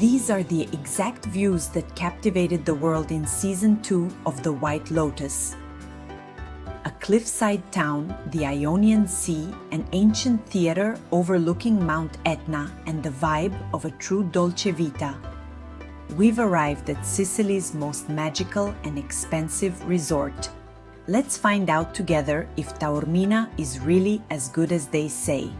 These are the exact views that captivated the world in Season 2 of The White Lotus. A cliffside town, the Ionian Sea, an ancient theater overlooking Mount Etna, and the vibe of a true Dolce Vita. We've arrived at Sicily's most magical and expensive resort. Let's find out together if Taormina is really as good as they say.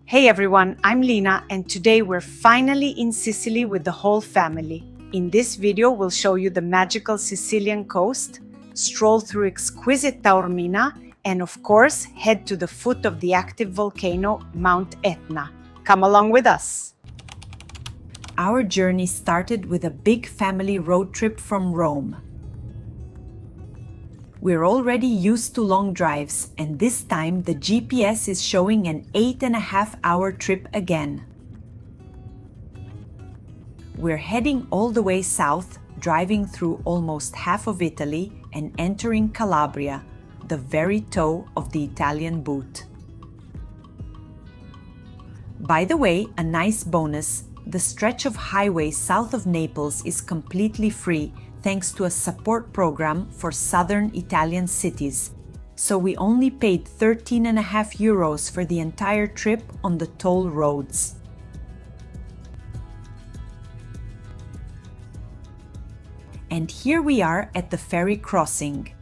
Hey everyone, I'm Lina and today we're finally in Sicily with the whole family. In this video we'll show you the magical Sicilian coast, stroll through exquisite Taormina, and of course head to the foot of the active volcano Mount Etna. Come along with us! Our journey started with a big family road trip from Rome. We're already used to long drives, and this time the GPS is showing an 8.5-hour trip again. We're heading all the way south, driving through almost half of Italy and entering Calabria, the very toe of the Italian boot. By the way, a nice bonus, the stretch of highway south of Naples is completely free thanks to a support program for southern Italian cities. So we only paid 13.5 euros for the entire trip on the toll roads. And here we are at the ferry crossing.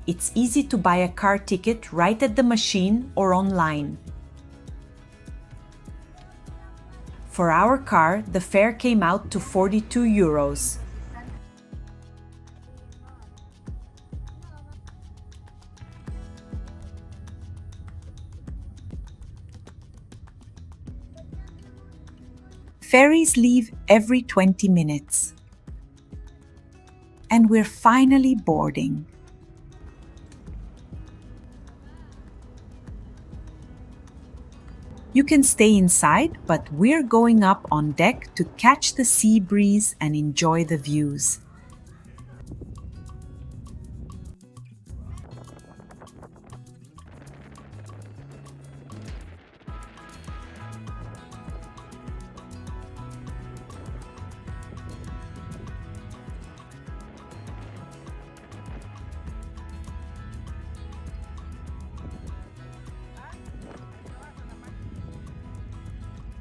It's easy to buy a car ticket right at the machine or online. For our car, the fare came out to 42 euros. Ferries leave every 20 minutes. And we're finally boarding. You can stay inside, but we're going up on deck to catch the sea breeze and enjoy the views.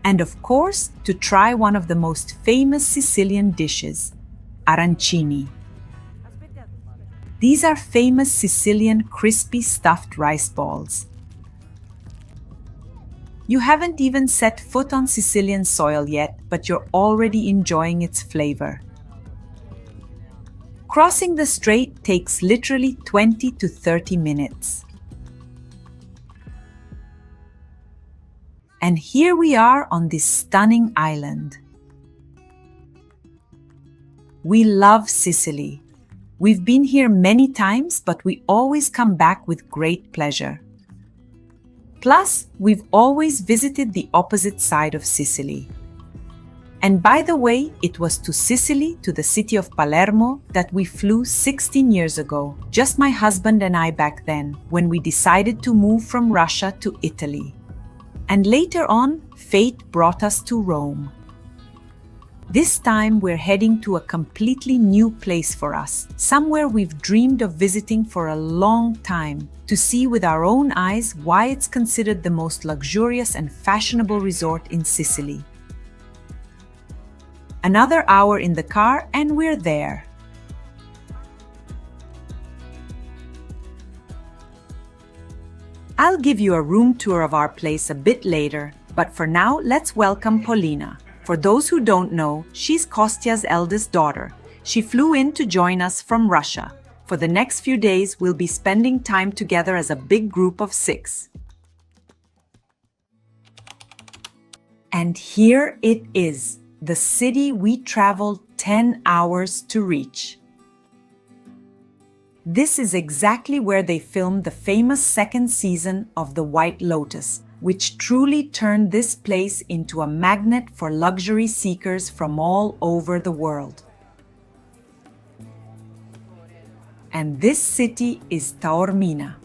And of course, to try one of the most famous Sicilian dishes, arancini. These are famous Sicilian crispy stuffed rice balls. You haven't even set foot on Sicilian soil yet, but you're already enjoying its flavor. Crossing the strait takes literally 20 to 30 minutes. And here we are on this stunning island. We love Sicily. We've been here many times, but we always come back with great pleasure. Plus, we've always visited the opposite side of Sicily. And by the way, it was to Sicily, to the city of Palermo, that we flew 16 years ago, just my husband and I back then, when we decided to move from Russia to Italy. And later on, fate brought us to Rome. This time we're heading to a completely new place for us, somewhere we've dreamed of visiting for a long time, to see with our own eyes why it's considered the most luxurious and fashionable resort in Sicily. Another hour in the car and we're there. I'll give you a room tour of our place a bit later, but for now, let's welcome Paulina. For those who don't know, she's Kostya's eldest daughter. She flew in to join us from Russia. For the next few days, we'll be spending time together as a big group of 6. And here it is, the city we traveled 10 hours to reach. This is exactly where they filmed the famous second season of The White Lotus, which truly turned this place into a magnet for luxury seekers from all over the world. And this city is Taormina.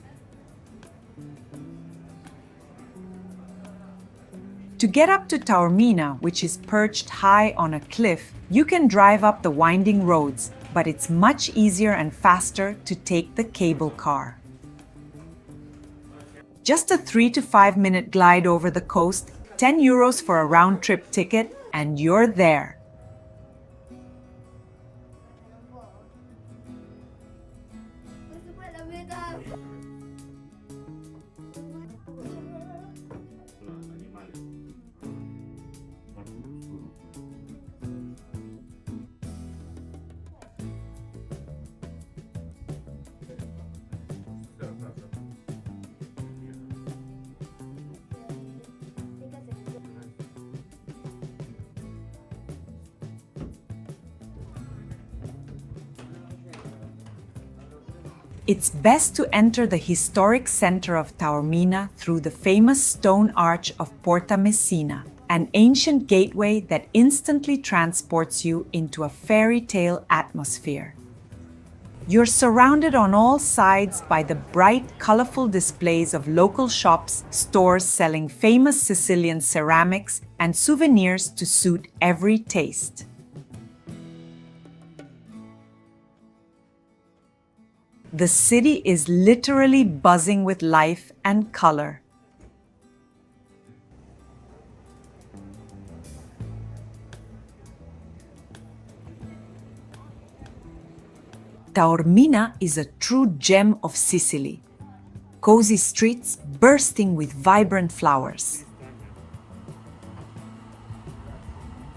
To get up to Taormina, which is perched high on a cliff, you can drive up the winding roads, but it's much easier and faster to take the cable car. Just a 3 to 5 minute glide over the coast, €10 for a round-trip ticket, and you're there. It's best to enter the historic center of Taormina through the famous stone arch of Porta Messina, an ancient gateway that instantly transports you into a fairy tale atmosphere. You're surrounded on all sides by the bright, colorful displays of local shops, stores selling famous Sicilian ceramics, and souvenirs to suit every taste. The city is literally buzzing with life and color. Taormina is a true gem of Sicily. Cozy streets bursting with vibrant flowers.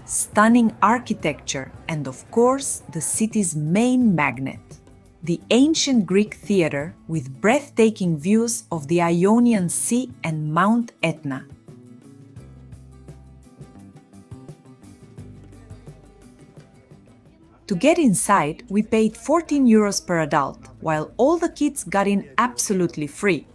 Stunning architecture and, of course, the city's main magnet, the ancient Greek theater with breathtaking views of the Ionian Sea and Mount Etna. To get inside, we paid €14 per adult, while all the kids got in absolutely free.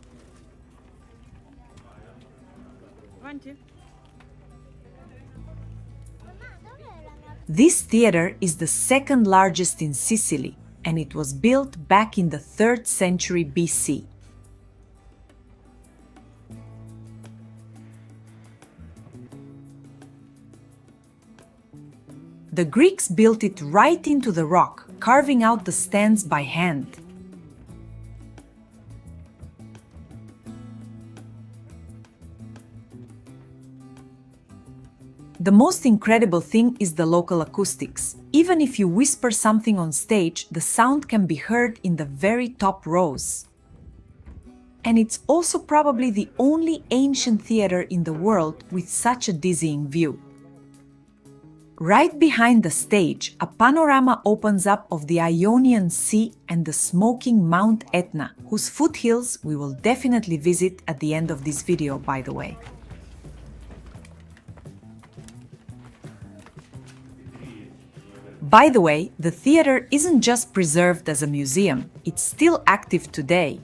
This theater is the second largest in Sicily, and it was built back in the 3rd century BC. The Greeks built it right into the rock, carving out the stands by hand. The most incredible thing is the local acoustics. Even if you whisper something on stage, the sound can be heard in the very top rows. And it's also probably the only ancient theater in the world with such a dizzying view. Right behind the stage, a panorama opens up of the Ionian Sea and the smoking Mount Etna, whose foothills we will definitely visit at the end of this video, by the way. By the way, the theater isn't just preserved as a museum, it's still active today.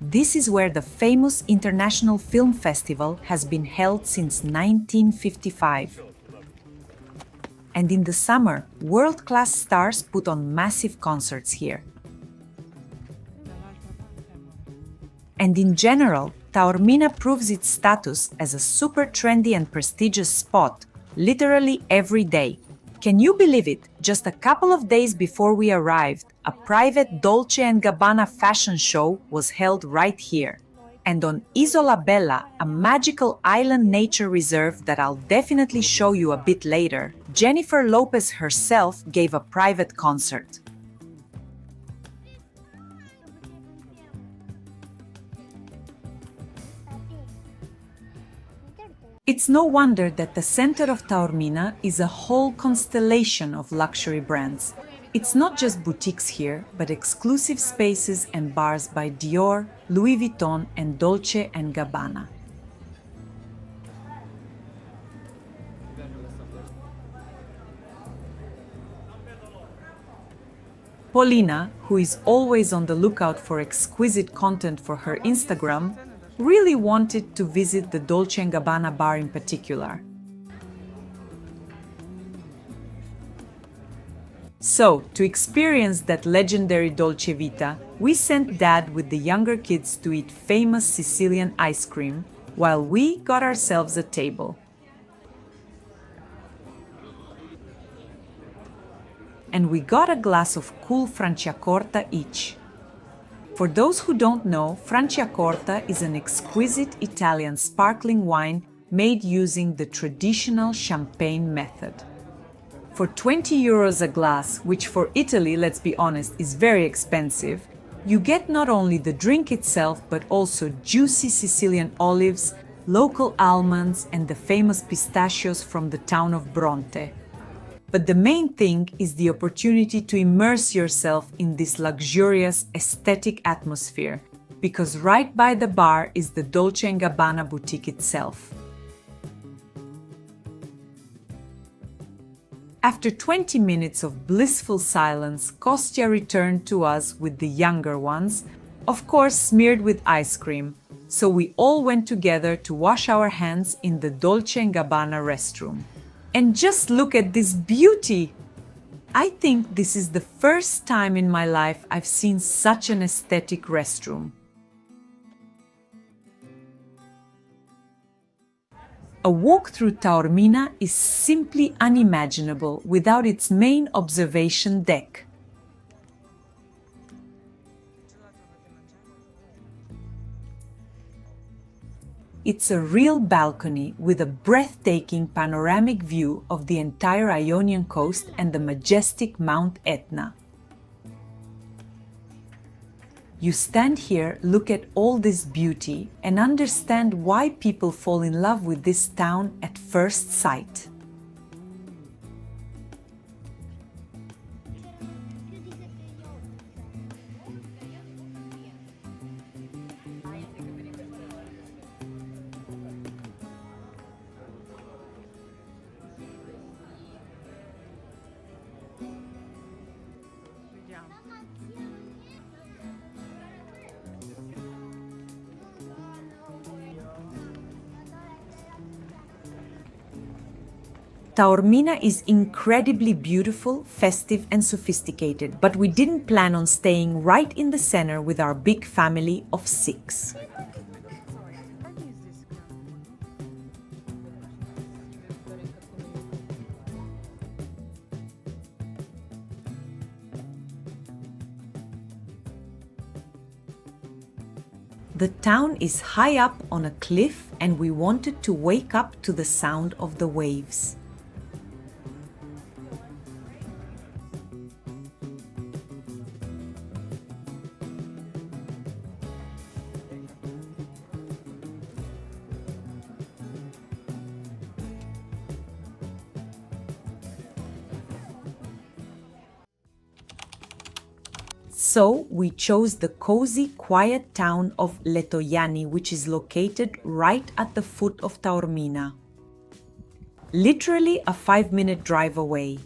This is where the famous International Film Festival has been held since 1955. And in the summer, world-class stars put on massive concerts here. And in general, Taormina proves its status as a super trendy and prestigious spot, literally every day. Can you believe it? Just a couple of days before we arrived, a private Dolce & Gabbana fashion show was held right here. And on Isola Bella, a magical island nature reserve that I'll definitely show you a bit later, Jennifer Lopez herself gave a private concert. It's no wonder that the center of Taormina is a whole constellation of luxury brands. It's not just boutiques here, but exclusive spaces and bars by Dior, Louis Vuitton, and Dolce & Gabbana. Paulina, who is always on the lookout for exquisite content for her Instagram, really wanted to visit the Dolce & Gabbana bar in particular. So, to experience that legendary Dolce Vita, we sent Dad with the younger kids to eat famous Sicilian ice cream, while we got ourselves a table. And we got a glass of cool Franciacorta each. For those who don't know, Franciacorta is an exquisite Italian sparkling wine made using the traditional champagne method. For 20 euros a glass, which for Italy, let's be honest, is very expensive, you get not only the drink itself, but also juicy Sicilian olives, local almonds, and the famous pistachios from the town of Bronte. But the main thing is the opportunity to immerse yourself in this luxurious, aesthetic atmosphere, because right by the bar is the Dolce & Gabbana boutique itself. After 20 minutes of blissful silence, Kostya returned to us with the younger ones, of course smeared with ice cream, so we all went together to wash our hands in the Dolce & Gabbana restroom. And just look at this beauty! I think this is the first time in my life I've seen such an aesthetic restroom. A walk through Taormina is simply unimaginable without its main observation deck. It's a real balcony with a breathtaking panoramic view of the entire Ionian coast and the majestic Mount Etna. You stand here, look at all this beauty, and understand why people fall in love with this town at first sight. Taormina is incredibly beautiful, festive, and sophisticated, but we didn't plan on staying right in the center with our big family of 6. The town is high up on a cliff, and we wanted to wake up to the sound of the waves. So we chose the cozy, quiet town of Letojanni, which is located right at the foot of Taormina. Literally a 5-minute drive away.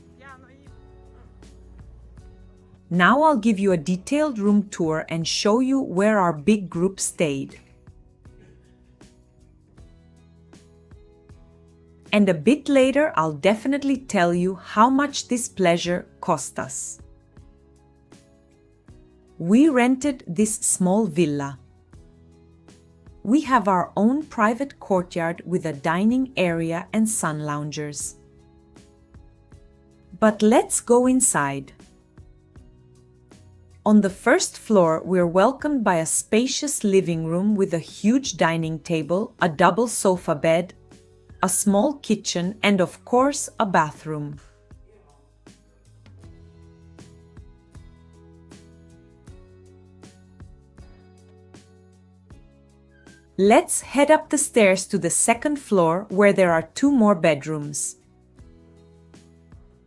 Now I'll give you a detailed room tour and show you where our big group stayed. And a bit later, I'll definitely tell you how much this pleasure cost us. We rented this small villa. We have our own private courtyard with a dining area and sun loungers. But let's go inside. On the first floor, we're welcomed by a spacious living room with a huge dining table, a double sofa bed, a small kitchen, and of course, a bathroom. Let's head up the stairs to the second floor, where there are 2 more bedrooms.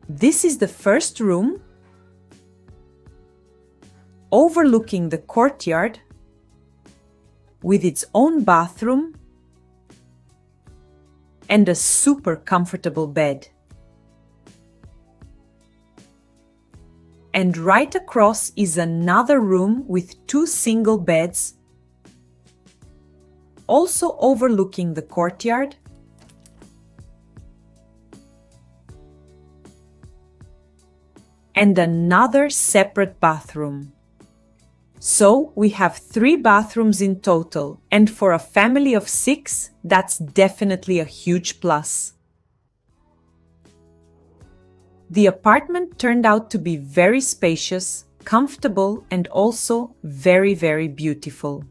This is the first room, overlooking the courtyard, with its own bathroom and a super comfortable bed. And right across is another room with 2 single beds, also overlooking the courtyard. and another separate bathroom. So we have 3 bathrooms in total, and for a family of 6, that's definitely a huge plus. The apartment turned out to be very spacious, comfortable, and also very, very beautiful.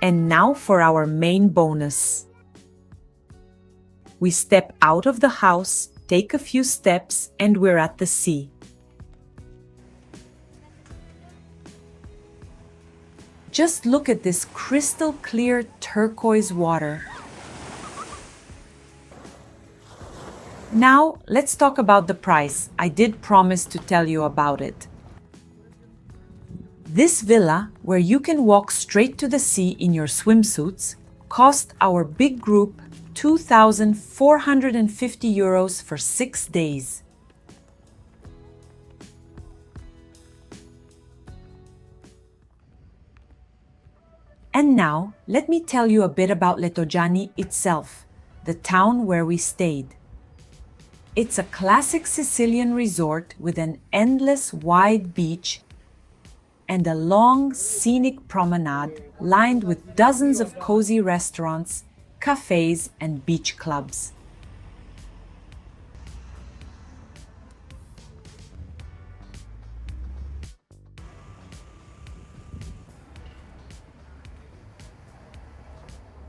And now for our main bonus. We step out of the house, take a few steps, and we're at the sea. Just look at this crystal clear turquoise water. Now, let's talk about the price. I did promise to tell you about it. This villa, where you can walk straight to the sea in your swimsuits, cost our big group €2,450 for 6 days. And now, let me tell you a bit about Letojanni itself, the town where we stayed. It's a classic Sicilian resort with an endless wide beach and a long, scenic promenade lined with dozens of cozy restaurants, cafes, and beach clubs.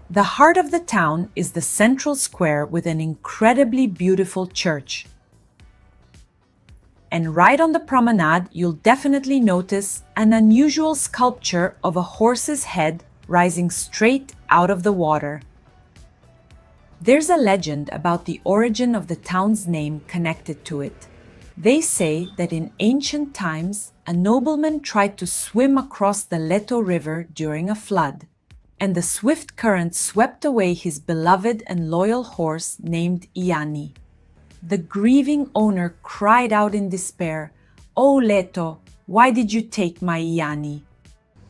The heart of the town is the central square with an incredibly beautiful church. And right on the promenade, you'll definitely notice an unusual sculpture of a horse's head rising straight out of the water. There's a legend about the origin of the town's name connected to it. They say that in ancient times, a nobleman tried to swim across the Leto River during a flood, and the swift current swept away his beloved and loyal horse named Iani. The grieving owner cried out in despair, "Oh Leto, why did you take my Iani?"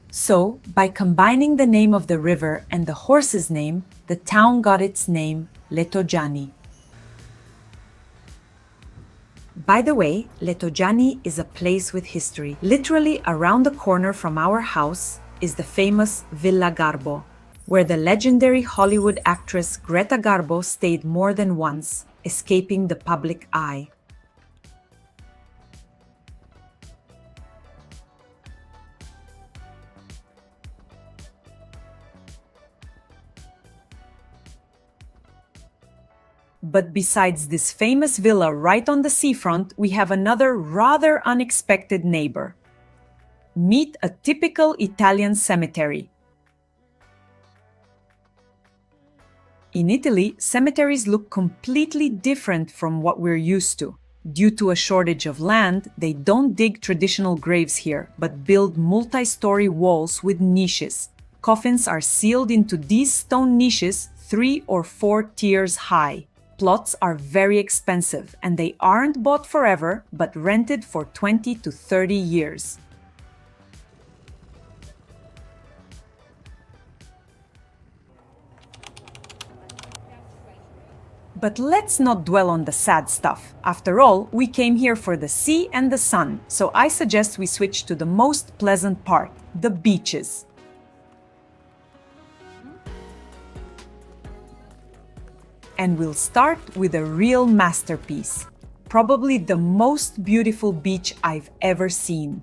So, by combining the name of the river and the horse's name, the town got its name, Letojanni. By the way, Letojanni is a place with history. Literally around the corner from our house is the famous Villa Garbo, where the legendary Hollywood actress Greta Garbo stayed more than once, escaping the public eye. But besides this famous villa right on the seafront, we have another rather unexpected neighbor. Meet a typical Italian cemetery. In Italy, cemeteries look completely different from what we're used to. Due to a shortage of land, they don't dig traditional graves here, but build multi-story walls with niches. Coffins are sealed into these stone niches 3 or 4 tiers high. Plots are very expensive, and they aren't bought forever, but rented for 20 to 30 years. But let's not dwell on the sad stuff. After all, we came here for the sea and the sun, so I suggest we switch to the most pleasant part, the beaches. And we'll start with a real masterpiece, probably the most beautiful beach I've ever seen.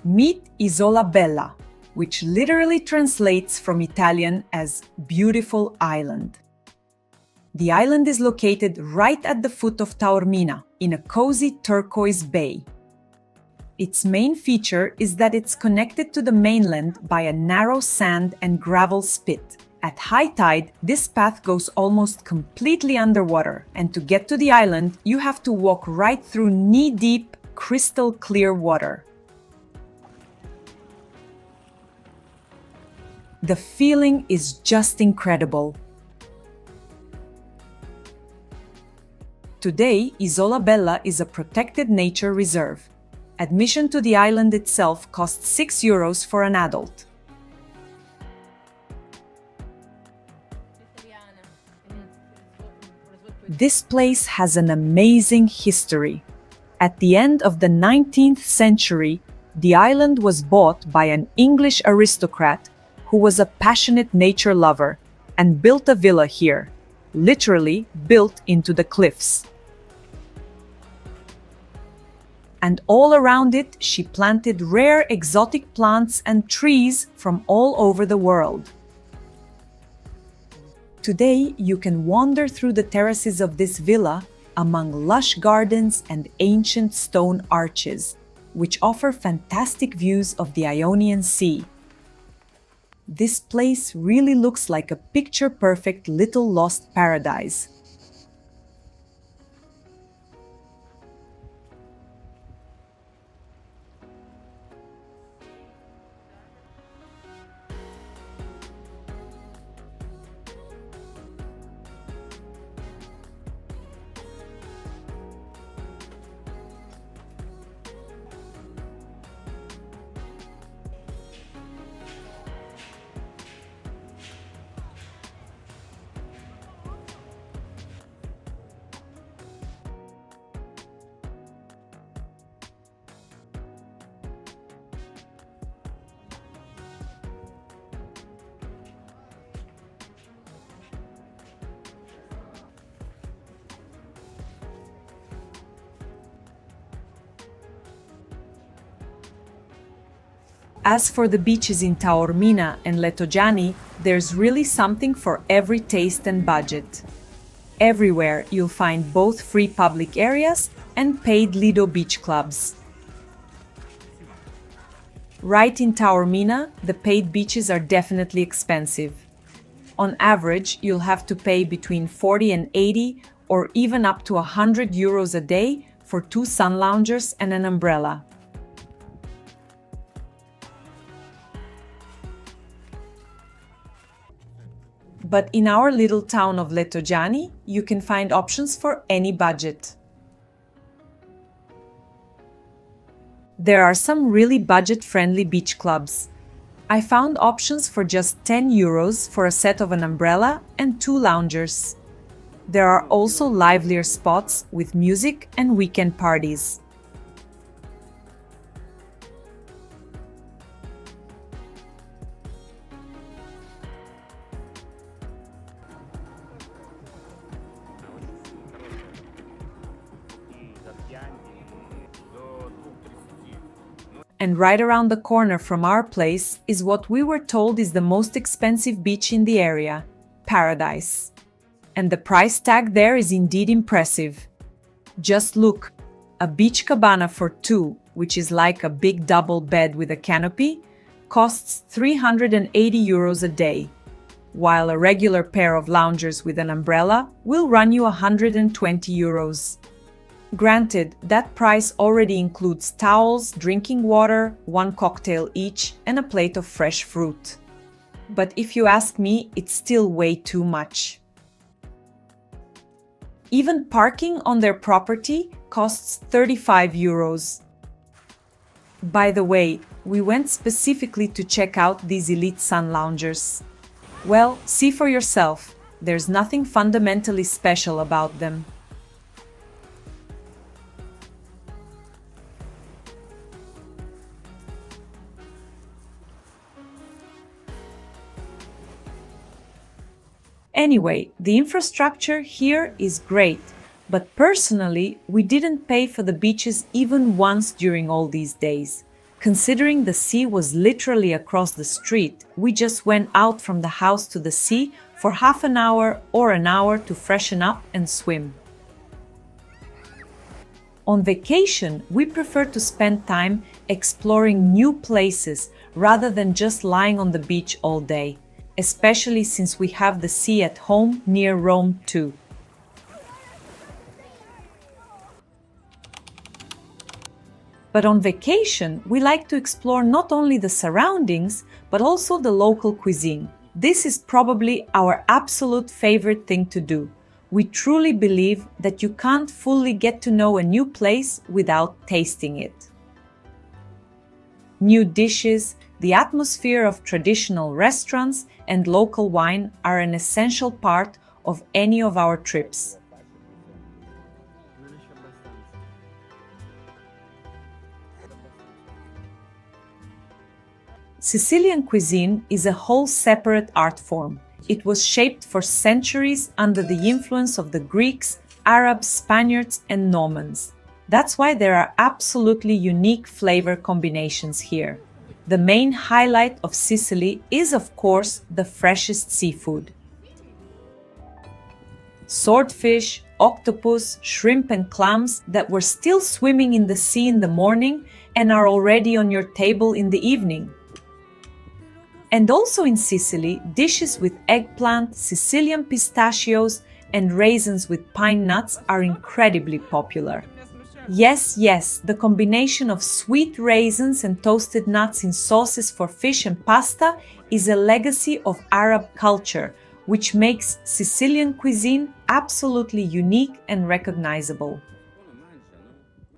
Meet Isola Bella, which literally translates from Italian as beautiful island. The island is located right at the foot of Taormina, in a cozy turquoise bay. Its main feature is that it's connected to the mainland by a narrow sand and gravel spit. At high tide, this path goes almost completely underwater, and to get to the island, you have to walk right through knee-deep, crystal-clear water. The feeling is just incredible. Today, Isola Bella is a protected nature reserve. Admission to the island itself costs €6 for an adult. This place has an amazing history. At the end of the 19th century, the island was bought by an English aristocrat who was a passionate nature lover and built a villa here, literally built into the cliffs. And all around it, she planted rare exotic plants and trees from all over the world. Today, you can wander through the terraces of this villa among lush gardens and ancient stone arches, which offer fantastic views of the Ionian Sea. This place really looks like a picture-perfect little lost paradise. As for the beaches in Taormina and Letojanni, there's really something for every taste and budget. Everywhere you'll find both free public areas and paid Lido beach clubs. Right in Taormina, the paid beaches are definitely expensive. On average, you'll have to pay between 40 and 80 or even up to 100 euros a day for 2 sun loungers and an umbrella. But in our little town of Letojanni, you can find options for any budget. There are some really budget-friendly beach clubs. I found options for just 10 euros for a set of an umbrella and 2 loungers. There are also livelier spots with music and weekend parties. And right around the corner from our place is what we were told is the most expensive beach in the area, Paradise. And the price tag there is indeed impressive. Just look, a beach cabana for 2, which is like a big double bed with a canopy, costs 380 euros a day, while a regular pair of loungers with an umbrella will run you 120 euros. Granted, that price already includes towels, drinking water, 1 cocktail each, and a plate of fresh fruit. But if you ask me, it's still way too much. Even parking on their property costs 35 euros. By the way, we went specifically to check out these elite sun loungers. Well, see for yourself, there's nothing fundamentally special about them. Anyway, the infrastructure here is great, but personally, we didn't pay for the beaches even once during all these days. Considering the sea was literally across the street, we just went out from the house to the sea for half an hour or an hour to freshen up and swim. On vacation, we prefer to spend time exploring new places rather than just lying on the beach all day, especially since we have the sea at home near Rome too. But on vacation, we like to explore not only the surroundings, but also the local cuisine. This is probably our absolute favorite thing to do. We truly believe that you can't fully get to know a new place without tasting it. New dishes, the atmosphere of traditional restaurants, and local wine are an essential part of any of our trips. Sicilian cuisine is a whole separate art form. It was shaped for centuries under the influence of the Greeks, Arabs, Spaniards, and Normans. That's why there are absolutely unique flavor combinations here. The main highlight of Sicily is, of course, the freshest seafood. Swordfish, octopus, shrimp, and clams that were still swimming in the sea in the morning and are already on your table in the evening. And also in Sicily, dishes with eggplant, Sicilian pistachios, and raisins with pine nuts are incredibly popular. Yes, the combination of sweet raisins and toasted nuts in sauces for fish and pasta is a legacy of Arab culture, which makes Sicilian cuisine absolutely unique and recognizable.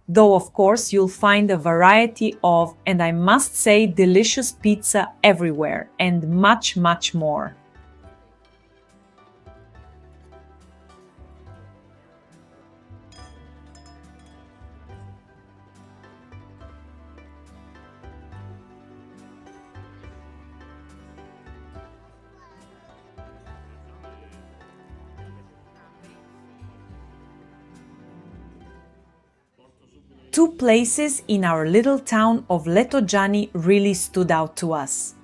Though, of course, you'll find a variety of, and I must say, delicious pizza everywhere, and much more. Two places in our little town of Letojanni really stood out to us.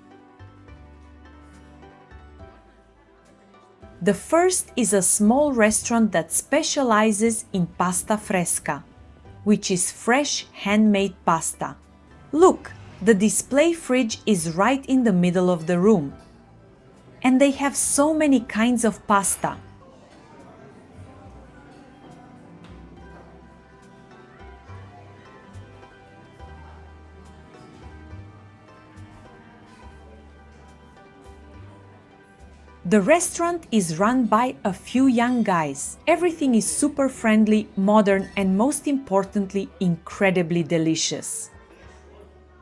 The first is a small restaurant that specializes in pasta fresca, which is fresh handmade pasta. Look, the display fridge is right in the middle of the room. And they have so many kinds of pasta. The restaurant is run by a few young guys. Everything is super friendly, modern, and most importantly, incredibly delicious.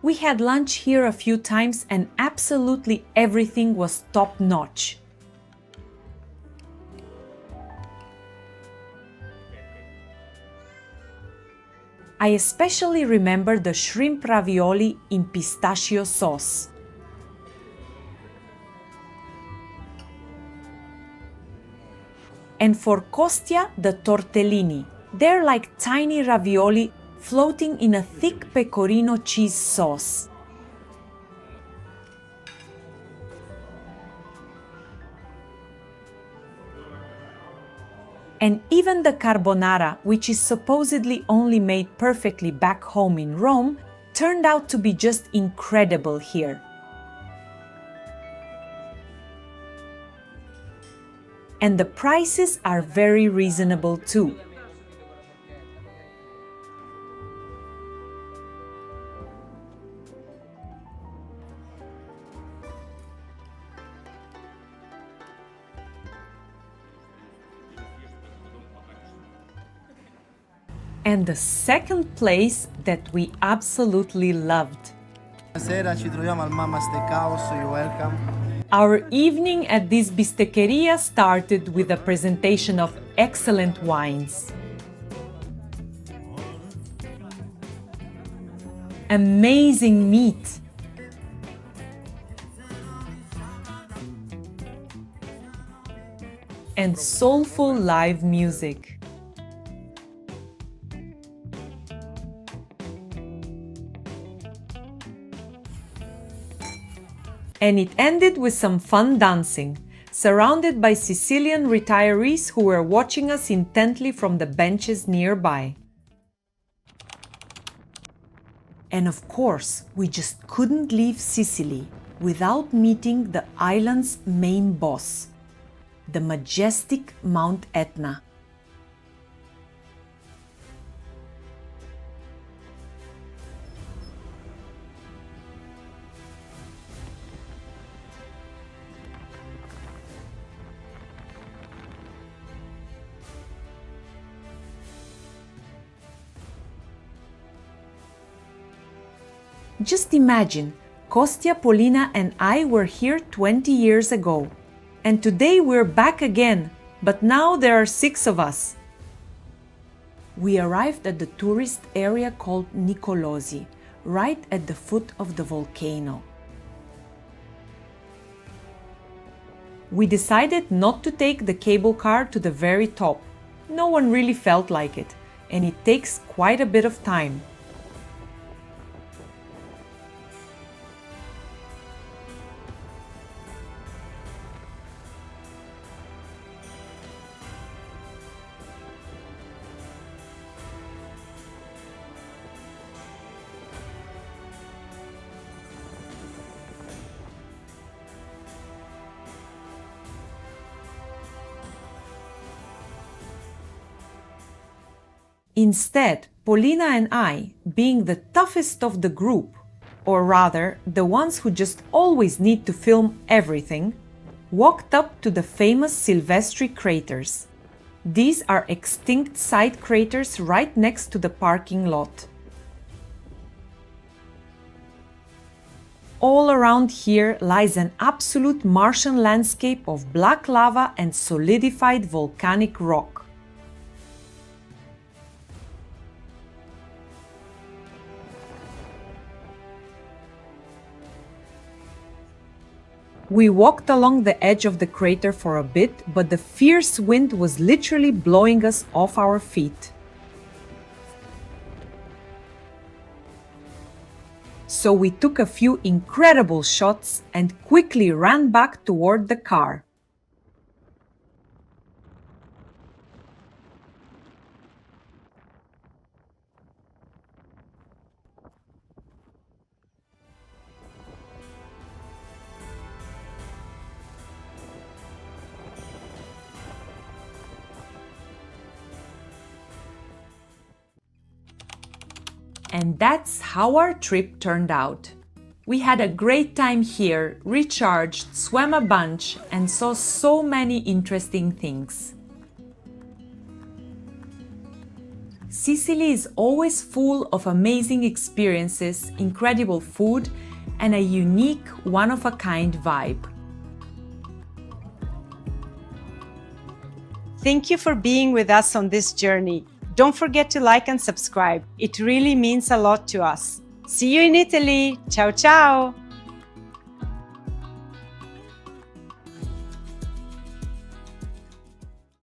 We had lunch here a few times and absolutely everything was top-notch. I especially remember the shrimp ravioli in pistachio sauce. And for costia, the tortellini. They're like tiny ravioli floating in a thick pecorino cheese sauce. And even the carbonara, which is supposedly only made perfectly back home in Rome, turned out to be just incredible here. And the prices are very reasonable too. And the second place that we absolutely loved. Buonasera, ci troviamo al Mamma Steakhouse, so you're welcome. Our evening at this bisteccheria started with a presentation of excellent wines. Amazing meat. And soulful live music. And it ended with some fun dancing, surrounded by Sicilian retirees who were watching us intently from the benches nearby. And of course, we just couldn't leave Sicily without meeting the island's main boss, the majestic Mount Etna. Just imagine, Kostya, Polina and I were here 20 years ago. And today we're back again, but now there are 6 of us. We arrived at the tourist area called Nicolosi, right at the foot of the volcano. We decided not to take the cable car to the very top. No one really felt like it, and it takes quite a bit of time. Instead, Paulina and I, being the toughest of the group, or rather, the ones who just always need to film everything, walked up to the famous Silvestri craters. These are extinct side craters right next to the parking lot. All around here lies an absolute Martian landscape of black lava and solidified volcanic rock. We walked along the edge of the crater for a bit, but the fierce wind was literally blowing us off our feet. So we took a few incredible shots and quickly ran back toward the car. And that's how our trip turned out. We had a great time here, recharged, swam a bunch, and saw so many interesting things. Sicily is always full of amazing experiences, incredible food, and a unique, one-of-a-kind vibe. Thank you for being with us on this journey. Don't forget to like and subscribe. It really means a lot to us. See you in Italy. Ciao, ciao.